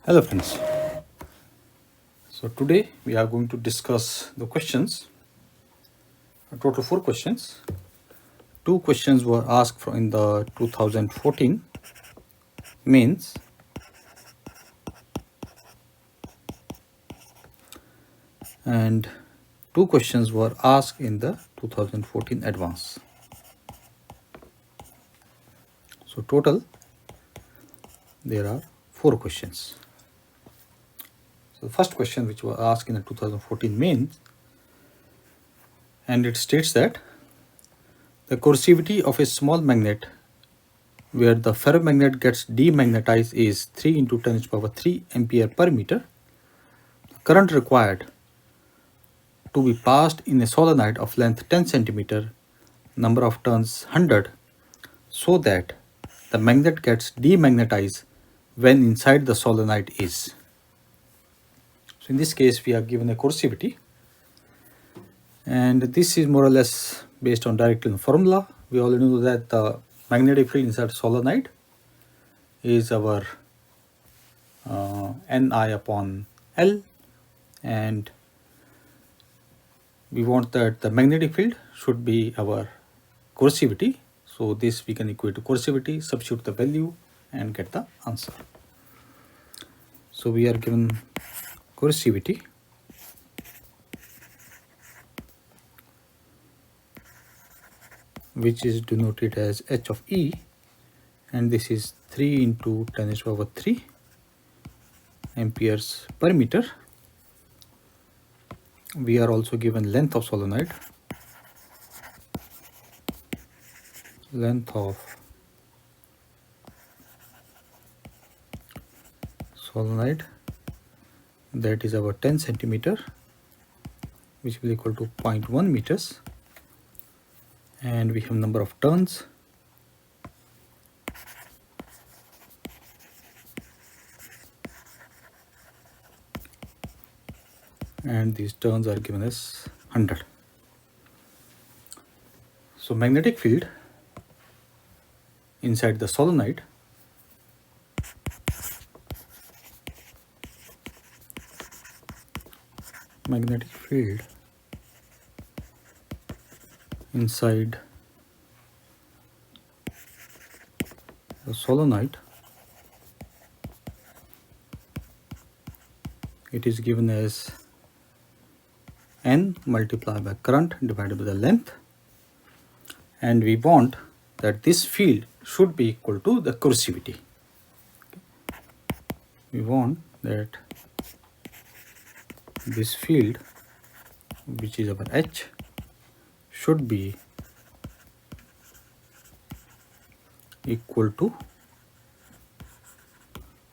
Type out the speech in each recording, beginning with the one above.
Hello friends. So today we are going to discuss the questions, a total 4 questions. Two questions were asked in the 2014 mains and two questions were asked in the 2014 advance. So total there are 4 questions. So the first question which was asked in the 2014 mains, and it states that the coercivity of a small magnet where the ferromagnet gets demagnetized is 3 into 10 to the power 3 ampere per meter. Current required to be passed in a solenoid of length 10 cm, number of turns 100, so that the magnet gets demagnetized when inside the solenoid is. So in this case we are given a coercivity, and this is more or less based on Directly formula. We already know that the magnetic field inside solenoid is our Ni upon L, and we want that the magnetic field should be our coercivity. So this we can equate to coercivity, substitute the value and get the answer. So we are given coercivity which is denoted as H of E, and this is 3 into 10 to the power 3 amperes per meter. We are also given length of solenoid, that is our 10 centimeter, which will equal to 0.1 meters, and we have number of turns, and these turns are given as 100. So magnetic field inside the solenoid it is given as N multiplied by current divided by the length, and we want that this field should be equal to the coercivity. We want that this field, which is our H, should be equal to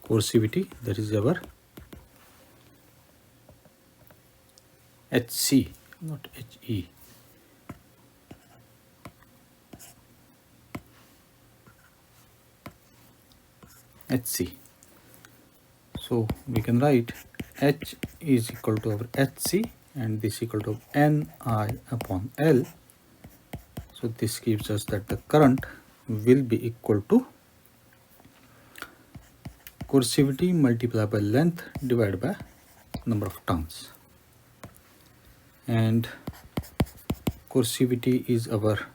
coercivity, that is our HC, not HE. HC. So we can write H is equal to our HC and this equal to Ni upon L. So this gives us that the current will be equal to coercivity multiplied by length divided by number of turns, and coercivity is our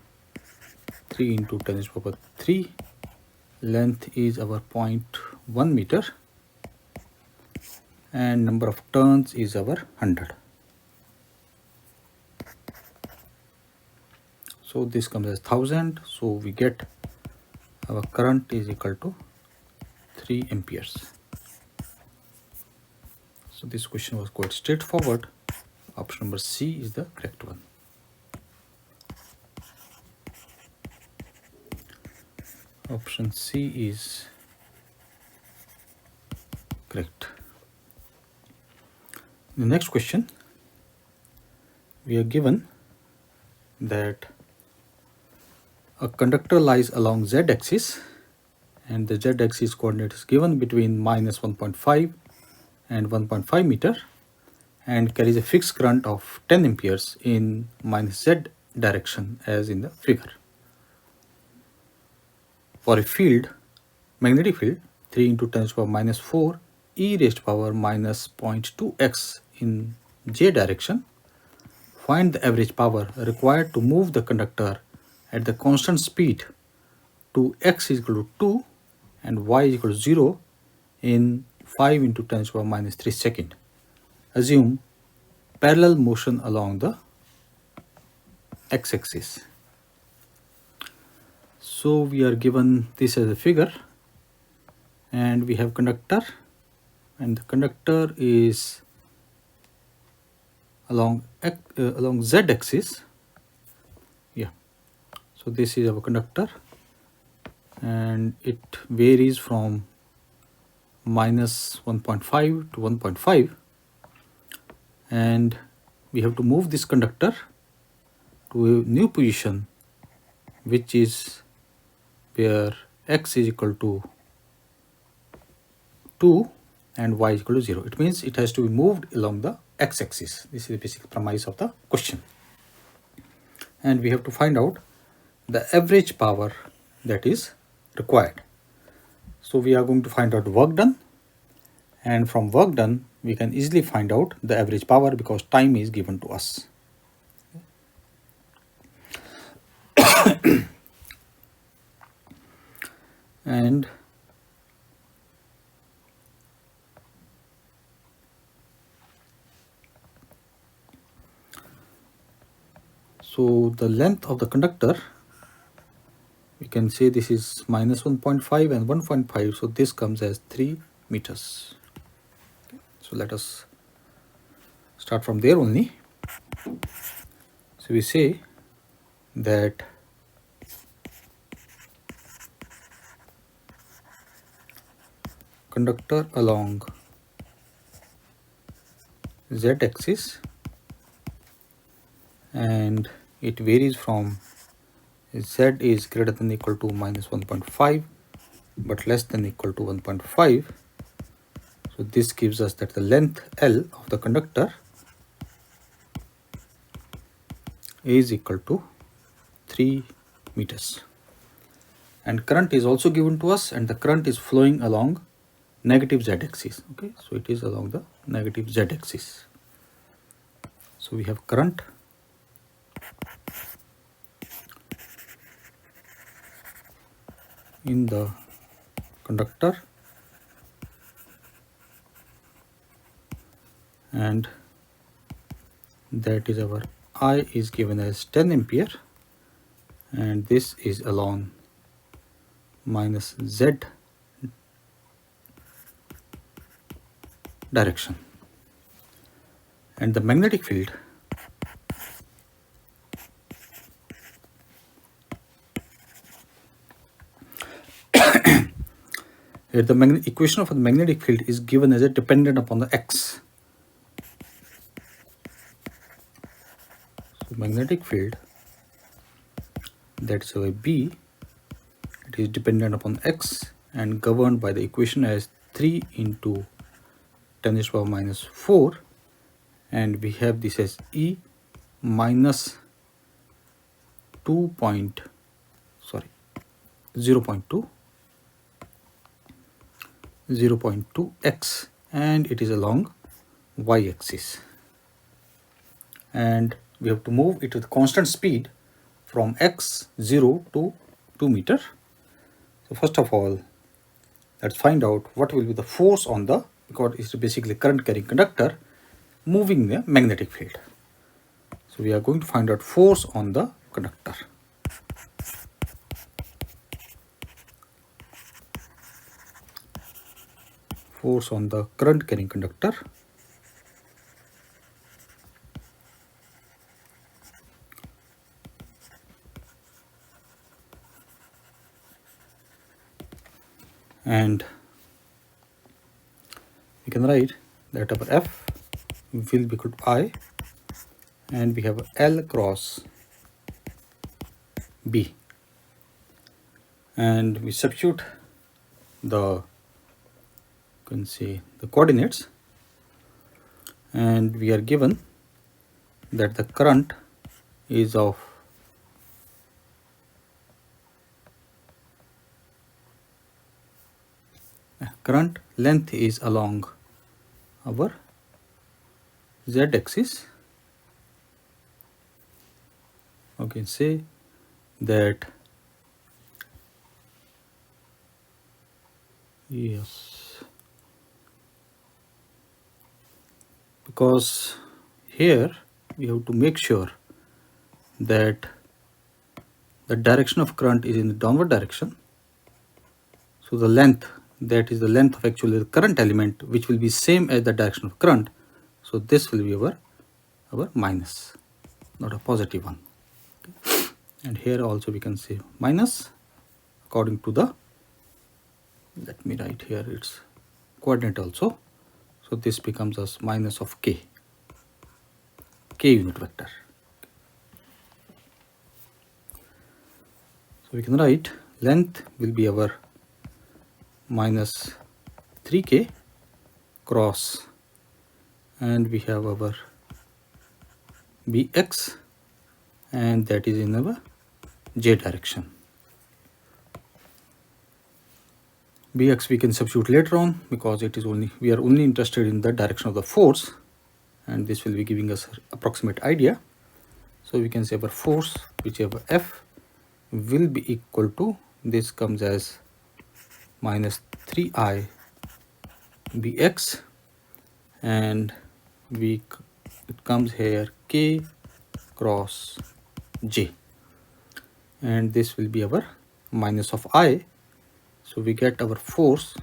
3 into 10 to the power 3, length is our 0.1 meter, and number of turns is our 100. So this comes as 1000. So we get our current is equal to 3 amperes. So this question was quite straightforward. Option number C is the correct one. Option C is correct. The next question, we are given that a conductor lies along z-axis, and the z-axis coordinate is given between minus 1.5 and 1.5 meter, and carries a fixed current of 10 amperes in minus z direction as in the figure. For a field, magnetic field 3 into 10 to the power minus 4 e raised to power minus 0.2x in j direction, find the average power required to move the conductor at the constant speed to x is equal to 2 and y is equal to 0 in 5 into 10 to the power minus 3 second. Assume parallel motion along the x-axis. So we are given this as a figure, and we have conductor, and the conductor is along z-axis. Yeah, so this is our conductor, and it varies from minus 1.5 to 1.5, and we have to move this conductor to a new position, which is where x is equal to 2 and y is equal to 0. It means it has to be moved along the x-axis. This is the basic premise of the question. And we have to find out the average power that is required. So we are going to find out work done, and from work done we can easily find out the average power because time is given to us. And so the length of the conductor, we can say this is minus 1.5 and 1.5, so this comes as 3 meters. So let us start from there only. So we say that conductor along z-axis, and it varies from z is greater than or equal to minus 1.5 but less than or equal to 1.5. So this gives us that the length L of the conductor is equal to 3 meters, and current is also given to us, and the current is flowing along negative z-axis. Okay, so it is along the negative z-axis. So we have current in the conductor, and that is our I is given as 10 ampere, and this is along minus z direction. And the magnetic field here, the equation of the magnetic field is given as a dependent upon the x. So magnetic field, that is our B, it is dependent upon x and governed by the equation as 3 into 10 to the power minus 4, and we have this as E minus 0.2x, and it is along y-axis, and we have to move it with constant speed from x 0 to 2 meter. So first of all, let's find out what will be the force on the, because it's basically current carrying conductor moving the magnetic field. So we are going to find out force on the conductor. Force on the current carrying conductor. And we can write that our F will be equal to I, and we have L cross B, and we substitute the, you can say, the coordinates, and we are given that the current is of length is along our z-axis, I can say that yes, because here we have to make sure that the direction of current is in the downward direction. So the length, that is the length of actually the current element, which will be same as the direction of current. So this will be our minus, not a positive one. And here also we can say minus according to the, let me write here its coordinate also. So this becomes as minus of k unit vector. So we can write length will be our minus 3k cross, and we have our bx, and that is in our j direction. Bx we can substitute later on because it is only, we are only interested in the direction of the force, and this will be giving us approximate idea. So we can say our force, whichever F, will be equal to, this comes as minus 3I bx, and it comes here k cross j, and this will be our minus of I. So we get our force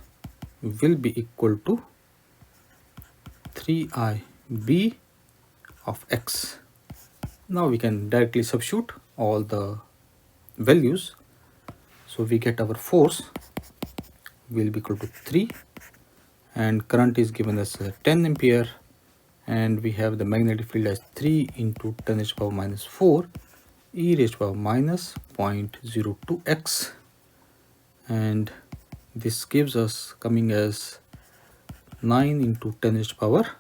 will be equal to 3I b of x. Now we can directly substitute all the values. So we get our force will be equal to 3, and current is given as 10 ampere, and we have the magnetic field as 3 into 10 raised to the power minus 4 e raised to the power minus 0.02x, and this gives us coming as 9 into 10 raised to the power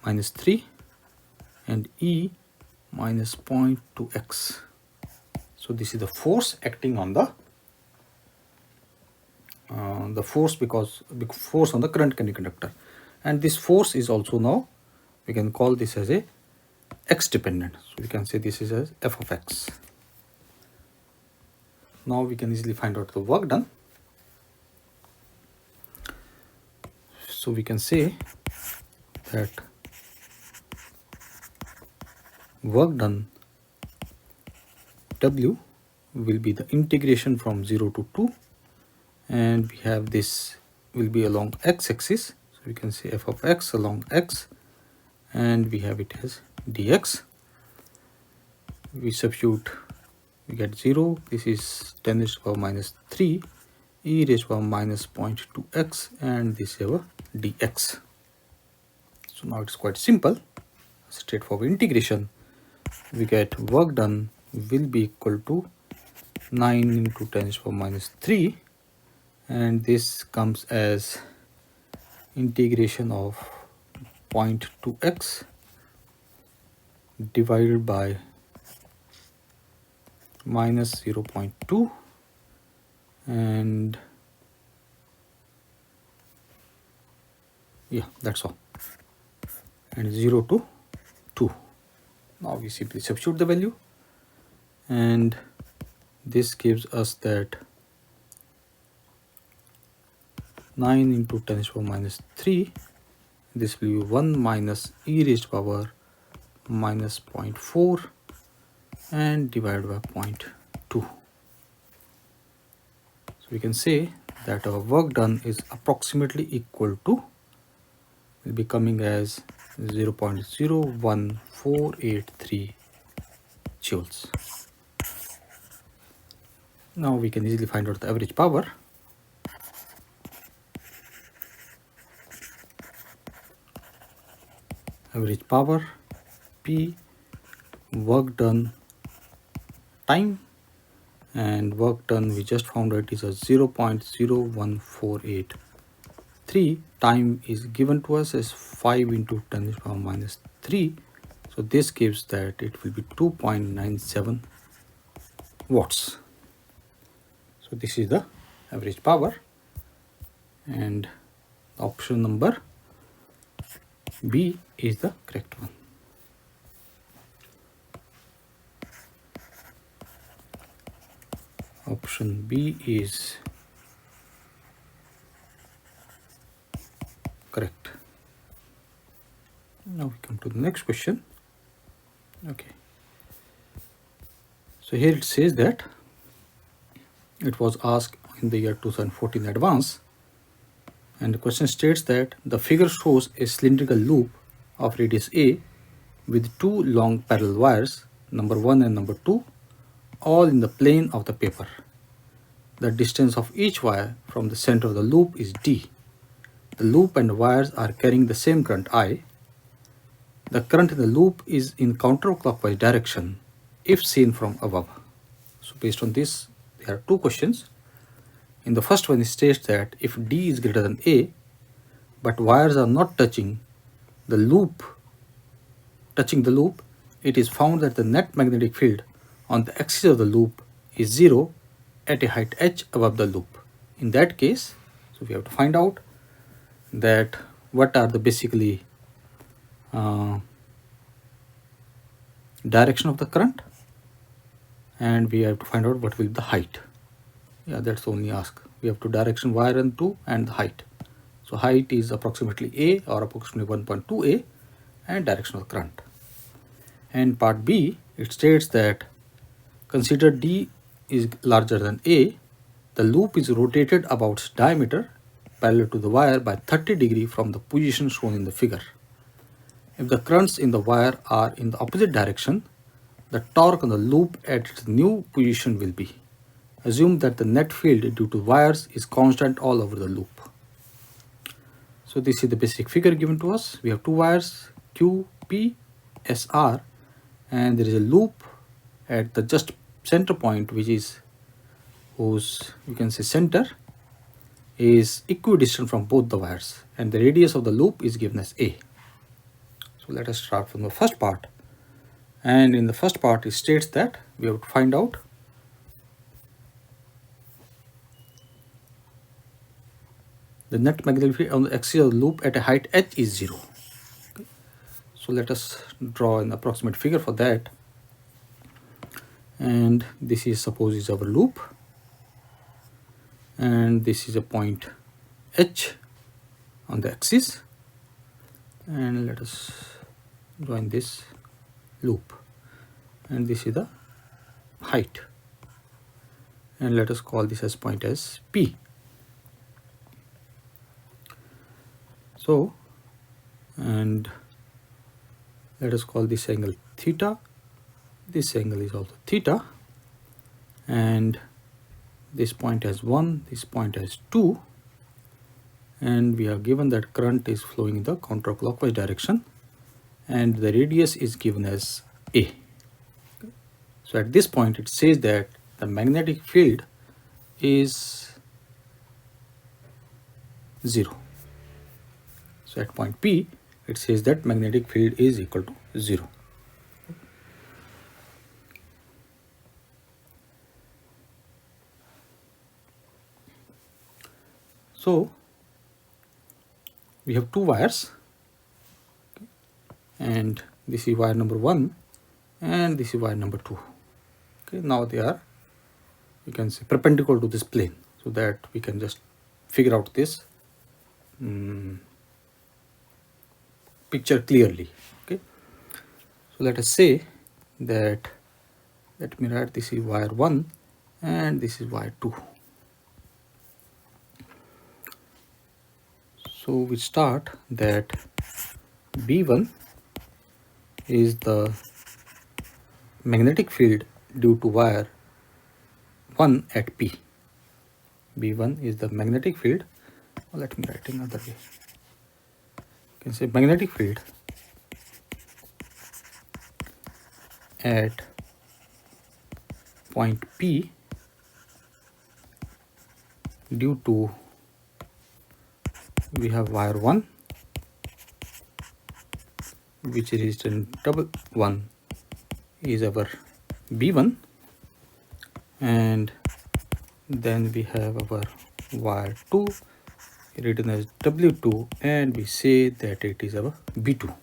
minus 3 and e minus 0.2x. So this is the force acting on the force, because force on the current conductor, and this force is also, now we can call this as a x dependent. So we can say this is as f of x. Now we can easily find out the work done. So we can say that work done W will be the integration from 0 to 2, and we have this will be along x-axis. So we can say f of x along x, and we have it as dx. We substitute, we get 0. This is 10 raised to the power minus 3 e raised to the power minus 0.2x, and this is our dx. So now it's quite simple, straightforward integration. We get work done will be equal to 9 into 10 raised to the power minus 3, and this comes as integration of 0.2x divided by minus 0.2, and yeah, that's all, and 0 to 2. Now we simply substitute the value, and this gives us that 9 into 10 raised to the power minus 3, this will be 1 minus e raised to the power minus 0.4 and divided by 0.2. So we can say that our work done is approximately equal to, will be coming as 0.01483 joules. Now we can easily find out the average power. Average power P, work done time, and work done we just found it is a 0.01483. Time is given to us as 5 into 10 to the power minus 3. So this gives that it will be 2.97 watts. So this is the average power, and option number B is the correct one. Option B is correct. Now we come to the next question. Okay. So here it says that it was asked in the year 2014 advance, and the question states that the figure shows a cylindrical loop of radius A with two long parallel wires, number 1 and number 2, all in the plane of the paper. The distance of each wire from the center of the loop is d. The loop and the wires are carrying the same current I. The current in the loop is in counterclockwise direction if seen from above. So based on this, there are two questions. In the first one, it states that if d is greater than A, but wires are not touching the loop, it is found that the net magnetic field on the axis of the loop is 0 at a height h above the loop. In that case, so we have to find out that what are the basically direction of the current, and we have to find out what will be the height. Yeah, that's only ask. We have to direction wire and 2 and the height. So height is approximately A or approximately 1.2 A, and direction of the current. And part B, it states that consider D is larger than A. The loop is rotated about its diameter parallel to the wire by 30 degrees from the position shown in the figure. If the currents in the wire are in the opposite direction, the torque on the loop at its new position will be. Assume that the net field due to wires is constant all over the loop. So this is the basic figure given to us. We have two wires, Q, P, S, R, and there is a loop at the just center point, which is whose you can say center is equidistant from both the wires, and the radius of the loop is given as A. So let us start from the first part. And in the first part, it states that we have to find out the net magnetic field on the axis of the loop at a height h is 0. Okay. So let us draw an approximate figure for that. And this is, suppose, is our loop, and this is a point h on the axis, and let us join this loop, and this is the height, and let us call this as point as P. So, and let us call this angle theta. This angle is also theta, and this point has 1, this point has 2, and we are given that current is flowing in the counterclockwise direction, and the radius is given as A. So at this point, it says that the magnetic field is 0. So at point P, it says that magnetic field is equal to 0. So we have two wires, and this is wire number 1 and this is wire number 2. Okay, now they are, you can say, perpendicular to this plane, so that we can just figure out this picture clearly. Okay, so let us say that, let me write, this is wire 1 and this is wire 2. So we start that B1 is the magnetic field due to wire 1 at P. B1 is the magnetic field. Let me write another way. You can say magnetic field at point P due to, we have wire 1 which is resistant double 1 is our B1, and Then we have our wire 2 written as W2, and we say that it is our B2.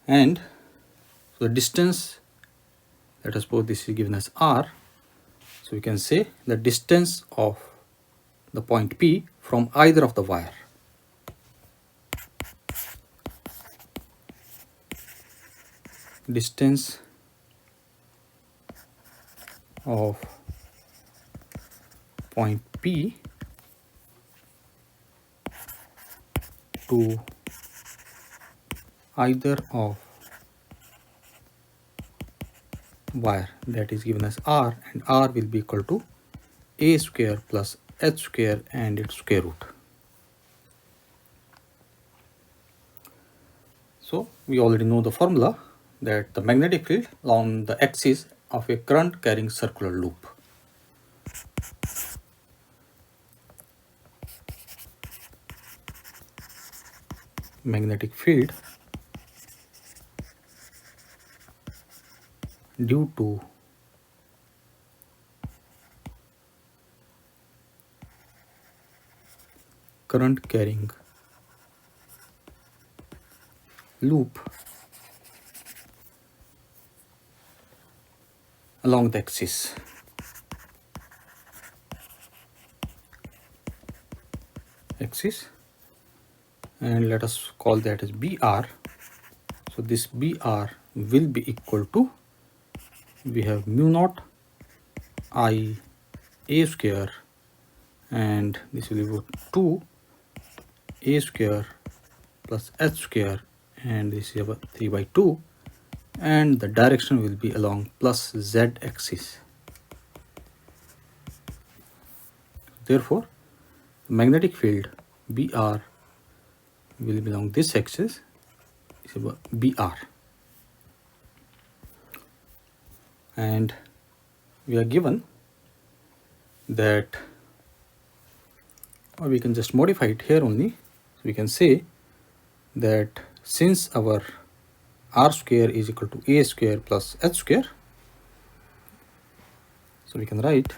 And so the distance, let us suppose this is given as R. So we can say the distance of the point P from either of the wire. Distance of point P to either of wire, that is given as R, and R will be equal to A square plus H square and its square root. So we already know the formula that the magnetic field along the axis of a current carrying circular loop. Magnetic field due to current carrying loop along the axis. And let us call that as BR. So this BR will be equal to, we have mu naught I A square, and this will be equal to 2 A square plus H square, and this is about 3 by 2, and the direction will be along plus Z axis. Therefore, the magnetic field BR will be along this axis, is about BR. And we are given that, or we can just modify it here only. So we can say that since our R square is equal to A square plus H square, so we can write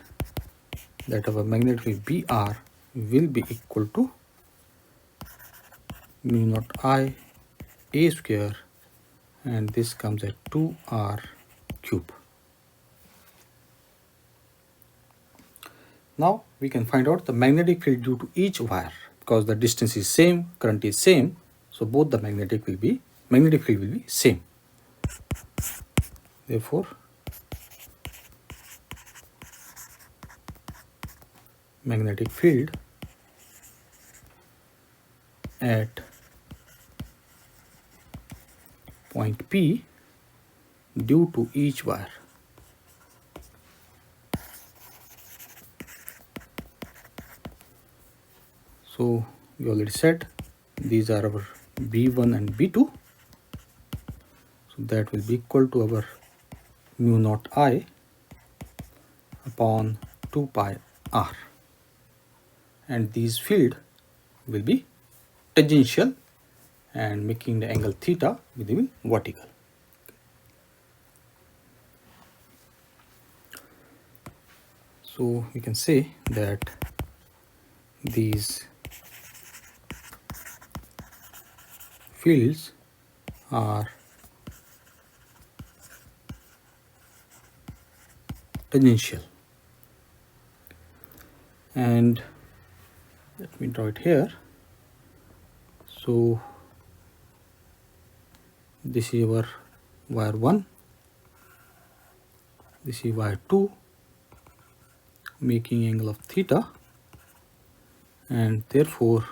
that our magnetic field BR will be equal to mu naught I A square, and this comes at 2R cube. Now we can find out the magnetic field due to each wire, because the distance is same, current is same, so both the magnetic field will be same. Therefore, magnetic field at point P due to each wire. So we already said these are our B1 and B2. So that will be equal to our mu naught I upon 2 pi R. And these field will be tangential and making the angle theta will be vertical. So we can say that these fields are tangential. And let me draw it here. So this is our wire 1, this is wire 2, making angle of theta, and therefore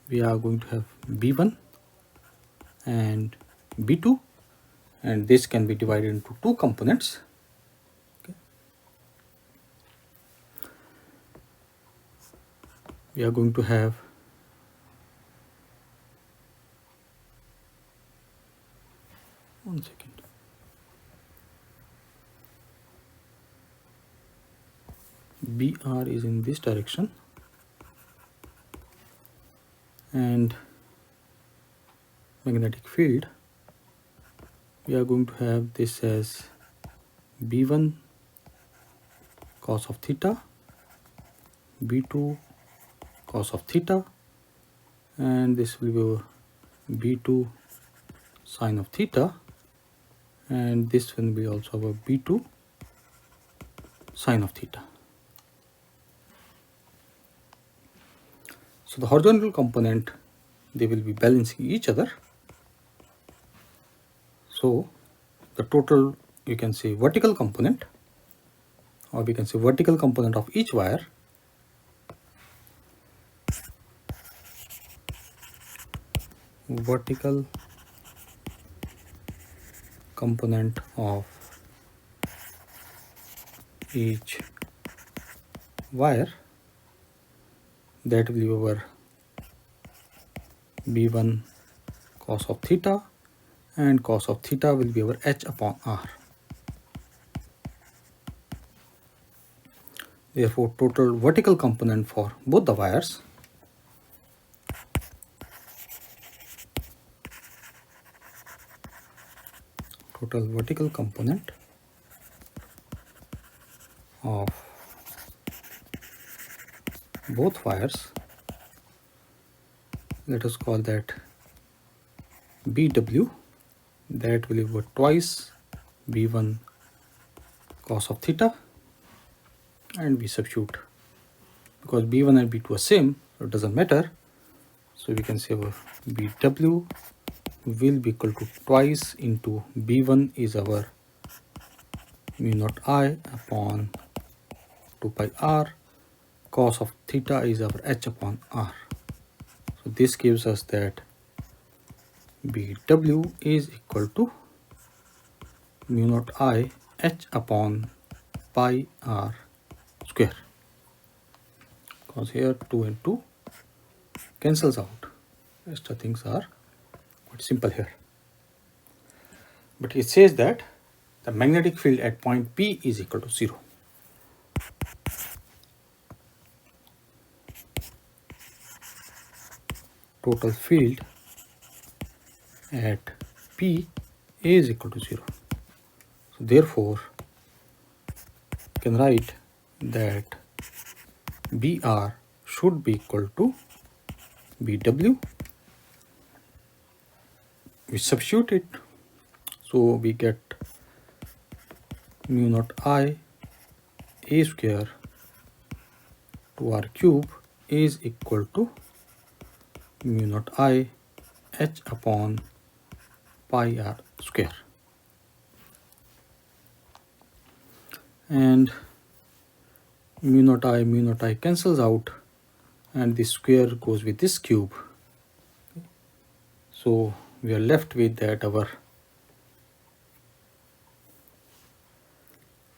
we are going to have B1 and B2, and this can be divided into two components. Okay. We are going to have one second. BR is in this direction, and magnetic field, we are going to have this as B1 cos of theta, b2 cos of theta, and this will be b2 sine of theta, and this will be also a b2 sine of theta. So the horizontal component, they will be balancing each other. So the total, you can say vertical component, or we can say vertical component of each wire, vertical component of each wire, that will be over b1 cos of theta, and cos of theta will be over h upon r. Therefore, total vertical component for both the wires, total vertical component of both wires, let us call that BW, that will be over twice B1 cos of theta, and we substitute because B1 and B2 are same, so it doesn't matter. So we can say our BW will be equal to twice into B1 is our mu naught I upon 2 pi r, cos of theta is our h upon r. So this gives us that BW is equal to mu naught I h upon pi r square, because here 2 and 2 cancels out. Rest of things are quite simple here. But it says that the magnetic field at point P is equal to 0. Total field at P is equal to 0. So therefore, you can write that BR should be equal to BW. We substitute it, so we get mu naught I a square 2r cube is equal to mu naught I h upon pi r square, and mu naught I cancels out, and this square goes with this cube. So we are left with that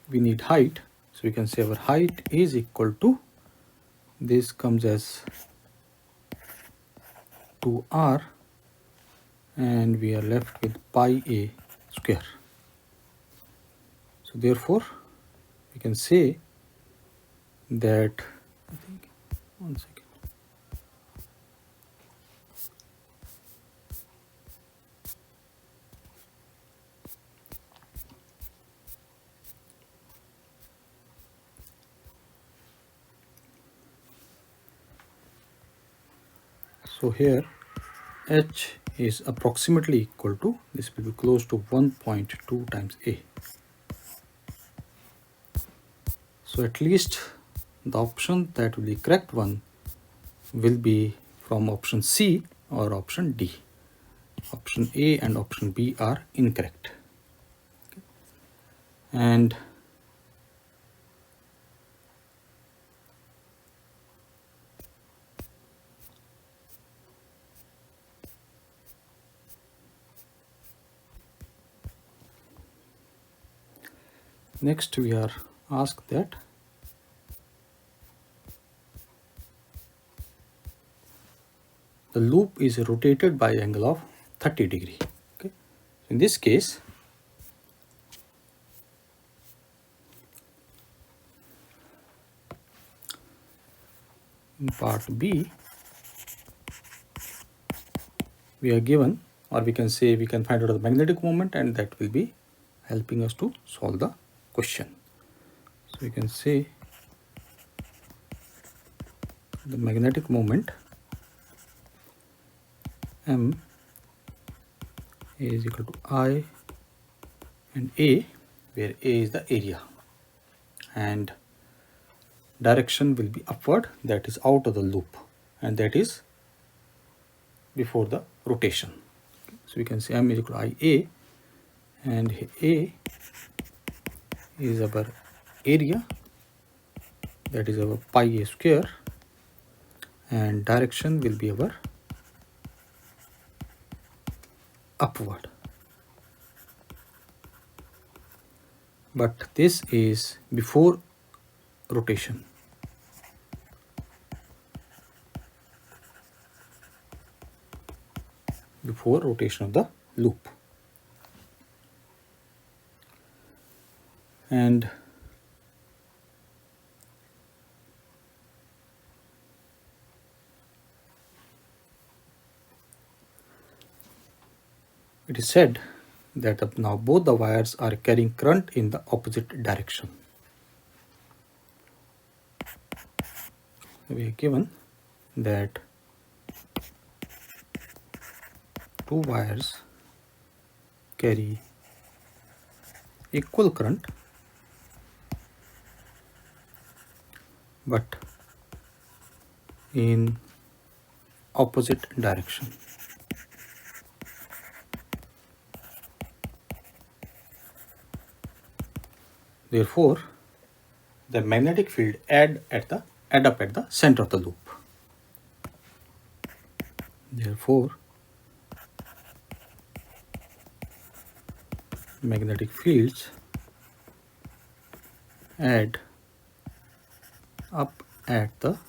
we need height, so we can say our height is equal to, this comes as 2r, and we are left with pi a square. So therefore we can say that, I think, one second. So here h is approximately equal to, this will be close to 1.2 times a. So at least the option that will be correct one will be from option C or option D. Option A and option B are incorrect. Okay. And next we are asked that the loop is rotated by angle of 30 degree. Okay. In this case, in part B, we are given, or we can say we can find out the magnetic moment, and that will be helping us to solve the question. So we can say the magnetic moment M is equal to I and A, where A is the area, and direction will be upward, that is out of the loop, and that is before the rotation. So we can say M is equal to IA, and A is our area, that is our pi a square, and direction will be our upward. But this is before rotation. Before rotation of the loop. And it is said that now both the wires are carrying current in the opposite direction. We are given that two wires carry equal current, but in opposite direction. Therefore, the magnetic field add up at the center of the loop. Therefore, magnetic fields add up at the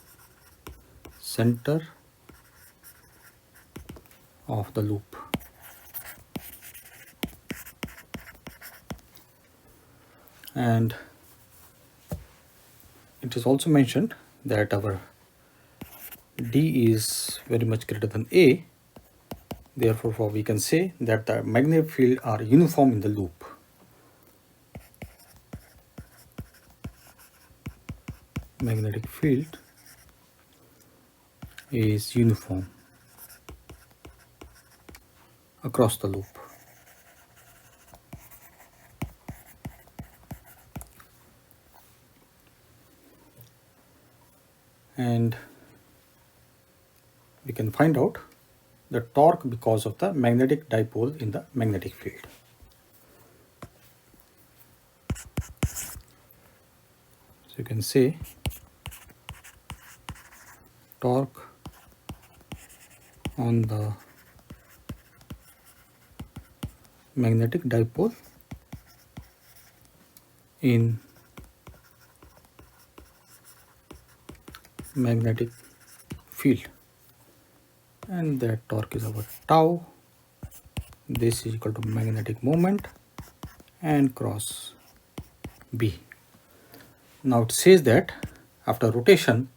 center of the loop. And it is also mentioned that our D is very much greater than A. Therefore, we can say that the magnetic field are uniform in the loop. Magnetic field is uniform across the loop. And we can find out the torque because of the magnetic dipole in the magnetic field. So you can say torque on the magnetic dipole in magnetic field, and that torque is our tau. This is equal to magnetic moment and cross B. Now it says that after rotation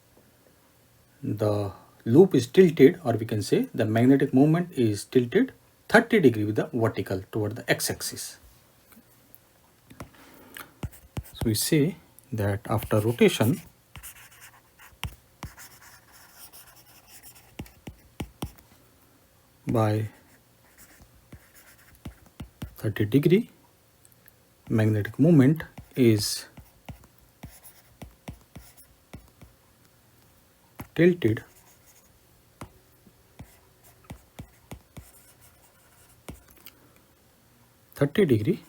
the loop is tilted, or we can say the magnetic moment is tilted 30 degree with the vertical toward the x-axis. So we say that after rotation by 30 degree, magnetic moment is tilted 30 degree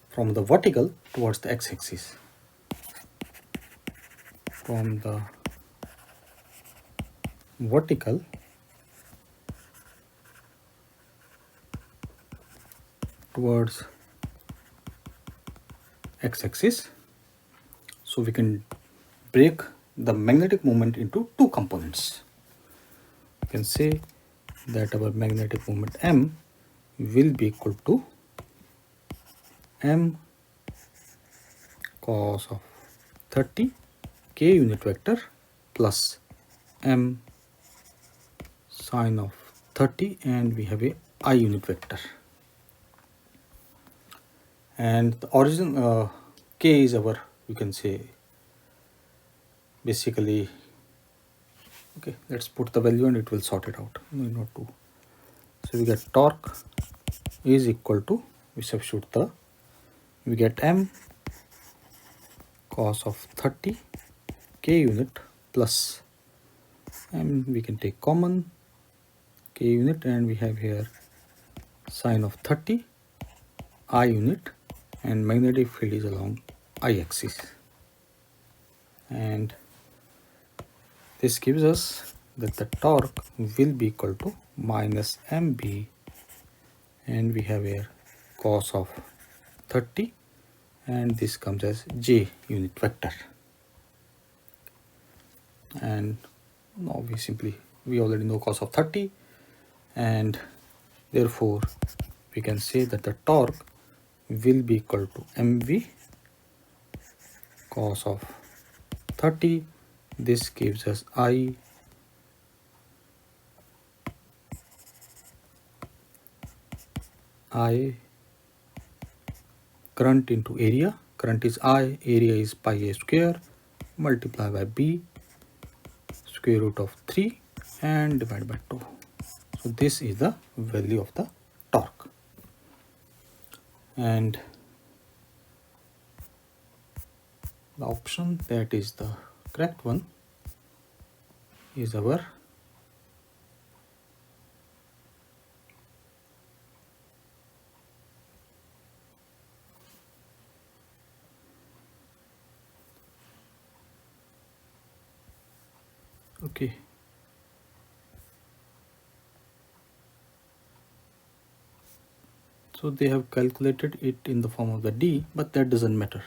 from the vertical towards the x-axis. From the vertical towards x-axis. So we can break the magnetic moment into two components. You can say that our magnetic moment M will be equal to M cos of 30 k unit vector plus M sin of 30, and we have a I unit vector. And the origin k is our, you can say, basically Okay, let's put the value and it will sort it out. No, not to. So we get torque is equal to, we substitute we get m cos of 30 k unit plus m, we can take common k unit, and we have here sine of 30 I unit, and magnetic field is along I axis, and this gives us that the torque will be equal to minus mb, and we have here cos of 30, and this comes as j unit vector. And now we already know cos of 30, and therefore we can say that the torque will be equal to mv cos of 30. This gives us I current into area. Current is I, area is pi a square, multiply by b square root of 3 and divide by 2. So this is the value of the torque, and the option that is the correct one is our okay. So they have calculated it in the form of the D, but that doesn't matter.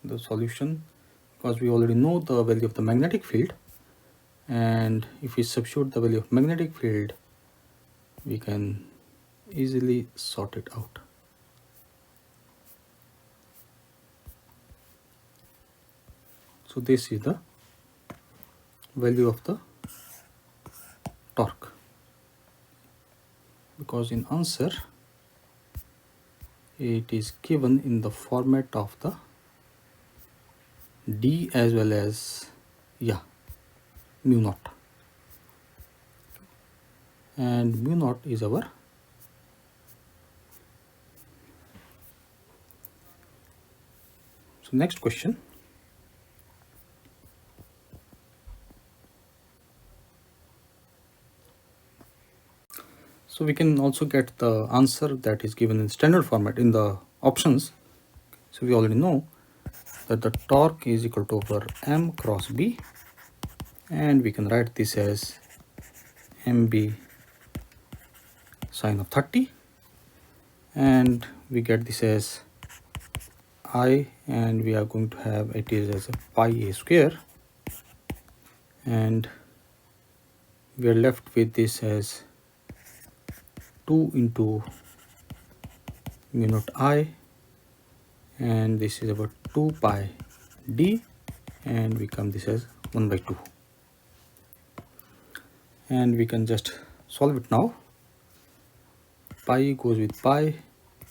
The solution, because we already know the value of the magnetic field, and if we substitute the value of magnetic field, we can easily sort it out. So this is the value of the torque, because in answer it is given in the format of the D as well as mu naught, and mu naught is our so next question. So we can also get the answer that is given in standard format in the options. So we already know that the torque is equal to over m cross b, and we can write this as mb sine of 30, and we get this as I, and we are going to have it is as a pi a square, and we are left with this as 2 into mu naught I, and this is about 2 pi d, and we come this as 1 by 2, and we can just solve it now. Pi goes with pi,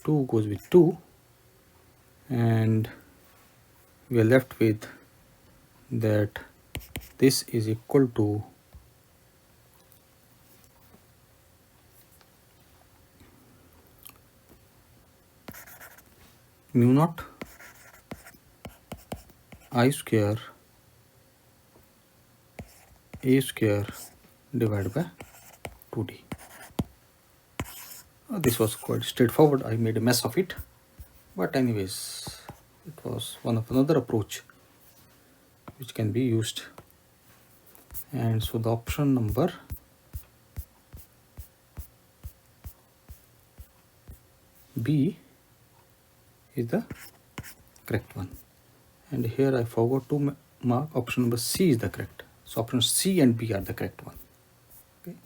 2 goes with 2, and we are left with that this is equal to mu naught I square a square divided by 2d. This was quite straightforward. I made a mess of it, but anyways, it was one of another approach which can be used. And so the option number B is the correct one, and here I forgot to mark option number C is the correct. So option C and B are the correct one. Okay.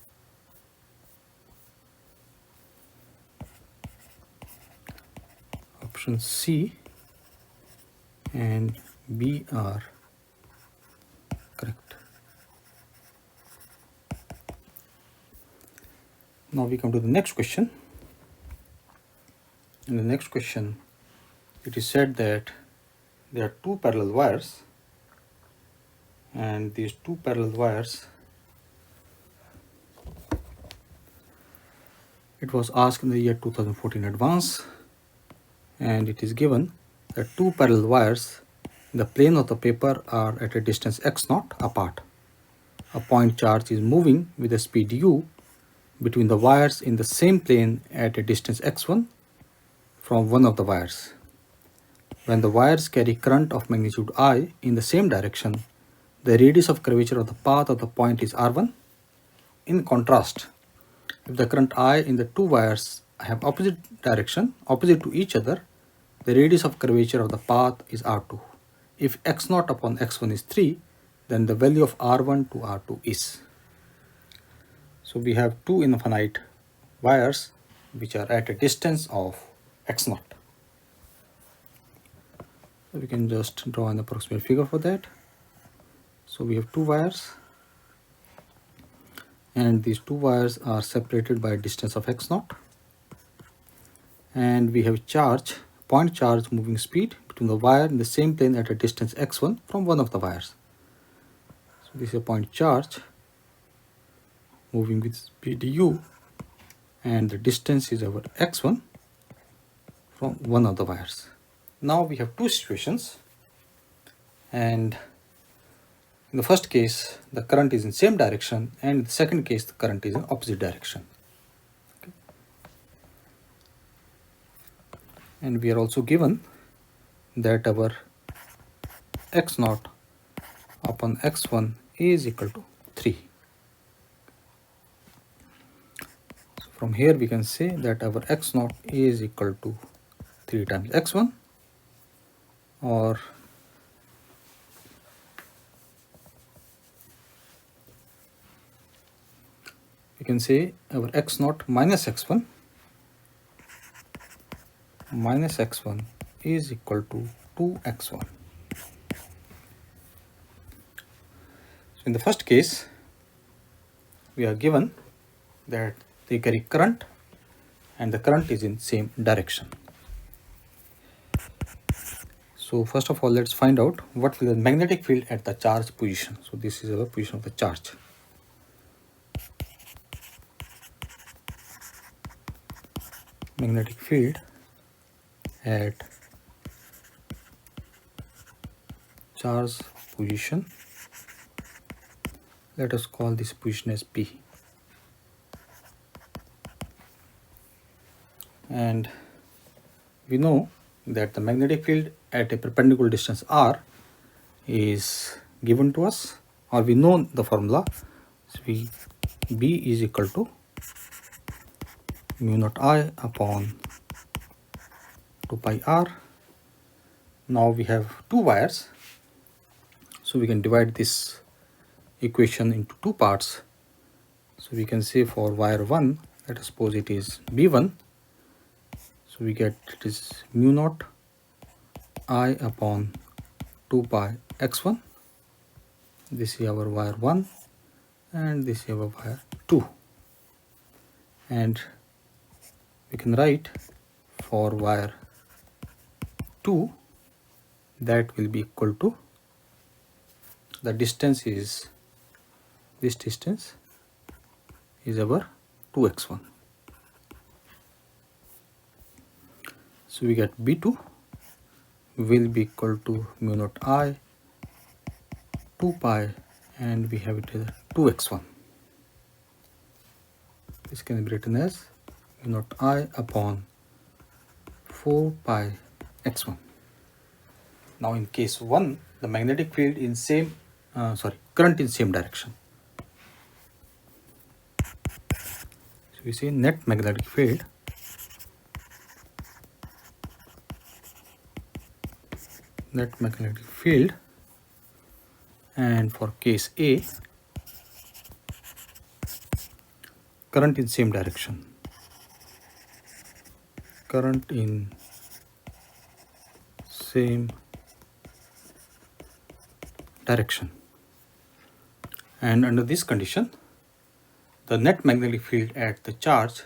Option C and B are correct. Now we come to the next question. In the next question, it is said that there are two parallel wires, and these two parallel wires It was asked in the year 2014 advance, and it is given that two parallel wires in the plane of the paper are at a distance x0 apart. A point charge is moving with a speed u between the wires in the same plane at a distance x1 from one of the wires. When the wires carry current of magnitude I in the same direction, the radius of curvature of the path of the point is r1. In contrast, if the current I in the two wires have opposite direction, opposite to each other, the radius of curvature of the path is r2. If x0 upon x1 is 3, then the value of r1 to r2 is. So we have two infinite wires which are at a distance of x0. So we can just draw an approximate figure for that. So we have two wires, and these two wires are separated by a distance of x0, and we have charge, point charge moving speed between the wire in the same plane at a distance x1 from one of the wires. So this is a point charge moving with speed u, and the distance is our x1 from one of the wires. Now we have two situations, and in the first case the current is in same direction, and in the second case the current is in opposite direction. Okay. And we are also given that our x0 upon x1 is equal to 3. So from here we can say that our x0 is equal to 3 times x1, or we can say our x0 minus x1 is equal to 2x1. So in the first case, we are given that they carry current and the current is in same direction. So first of all, let's find out what will the magnetic field at the charge position. So this is our position of the charge. Magnetic field at charge position, let us call this position as P. And we know that the magnetic field at a perpendicular distance r is given to us, or we know the formula. So B is equal to mu naught I upon 2 pi r. Now we have two wires, so we can divide this equation into two parts. So we can say for wire 1, let us suppose it is B1. So we get it is mu naught I upon 2 pi x1. This is our wire 1 and this is our wire 2. And we can write for wire 2 that will be equal to, the distance is, this distance is our 2x1. So we get B2 will be equal to mu naught I 2 pi, and we have it as 2x1. This can be written as mu naught I upon 4 pi x1. Now in case 1, the magnetic field in same current in same direction. So we say net magnetic field and for case A, current in same direction, and under this condition the net magnetic field at the charge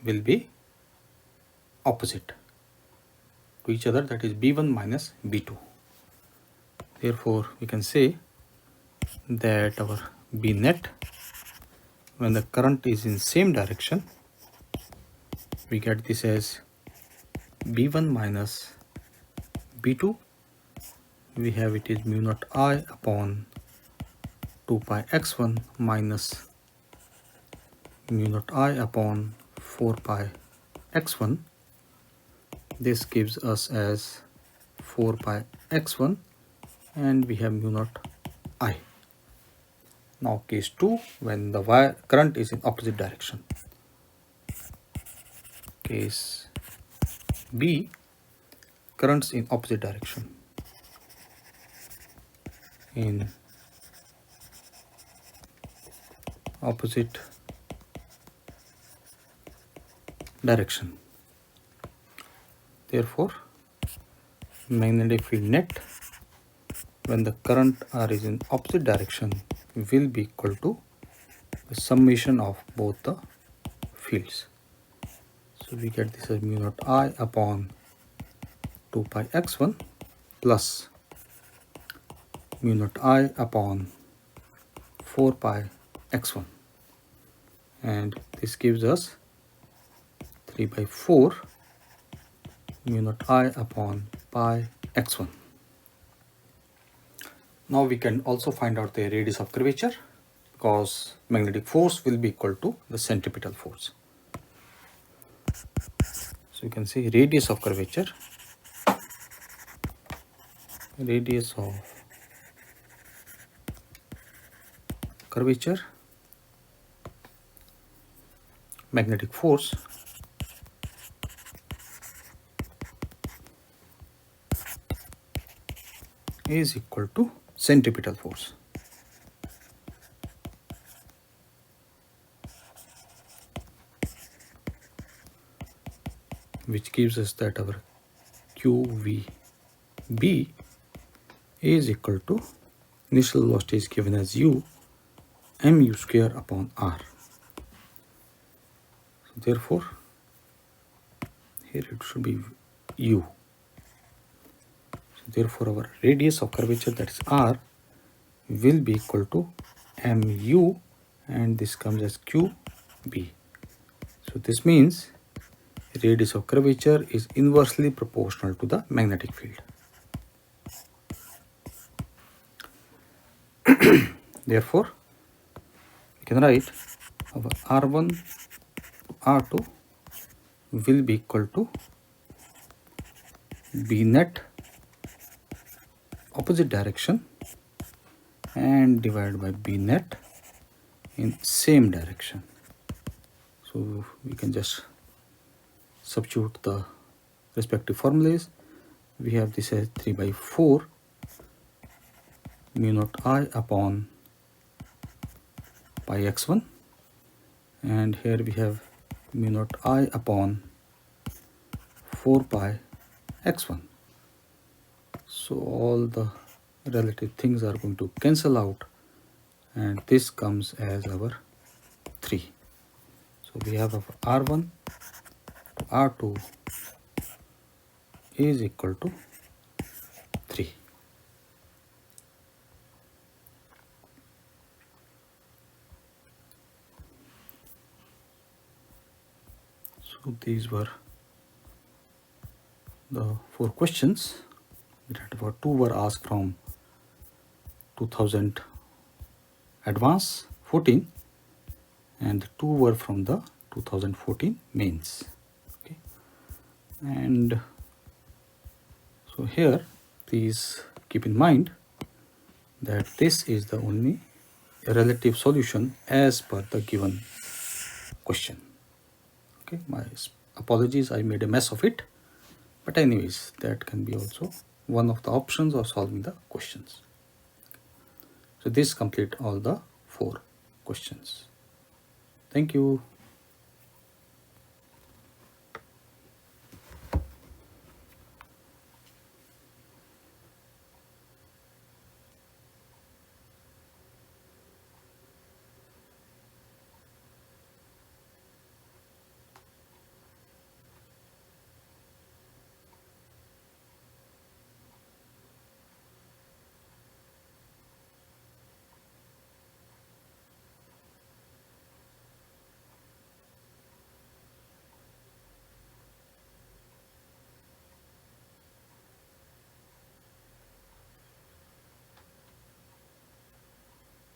will be opposite to each other, that is B1 minus B2. Therefore we can say that our B net, when the current is in same direction, we get this as B1 minus B2. We have it is mu naught I upon 2 pi x1 minus mu naught I upon 4 pi x1. This gives us as 4 pi x1 and we have mu naught I. Now case 2, when the wire current is in opposite direction. Case B, currents in opposite direction. In opposite direction. Therefore, magnetic field net when the current R is in opposite direction will be equal to the summation of both the fields. So we get this as mu naught I upon 2 pi x1 plus mu naught I upon 4 pi x1, and this gives us 3 by 4 mu naught I upon pi x1. Now we can also find out the radius of curvature, because magnetic force will be equal to the centripetal force. So you can say radius of curvature, magnetic force is equal to centripetal force. Which gives us that our QVB is equal to initial velocity is given as u mu square upon r. So therefore, here it should be u. So therefore, our radius of curvature, that is r, will be equal to mu, and this comes as QB. So this means radius of curvature is inversely proportional to the magnetic field. Therefore, we can write our R1 to R2 will be equal to B net opposite direction and divided by B net in same direction. So we can just substitute the respective formulas. We have this as 3 by 4 mu naught I upon pi x1, and here we have mu naught I upon 4 pi x1. So all the relative things are going to cancel out, and this comes as our 3. So we have our R1 to R2 is equal to 3. So these were the 4 questions. That were 2 were asked from 2000 advanced 14 and 2 were from the 2014 mains. Okay, and so here please keep in mind that this is the only relative solution as per the given question. Okay, my apologies, I made a mess of it, but anyways, that can be also one of the options of solving the questions. So this complete all the 4 questions. Thank you.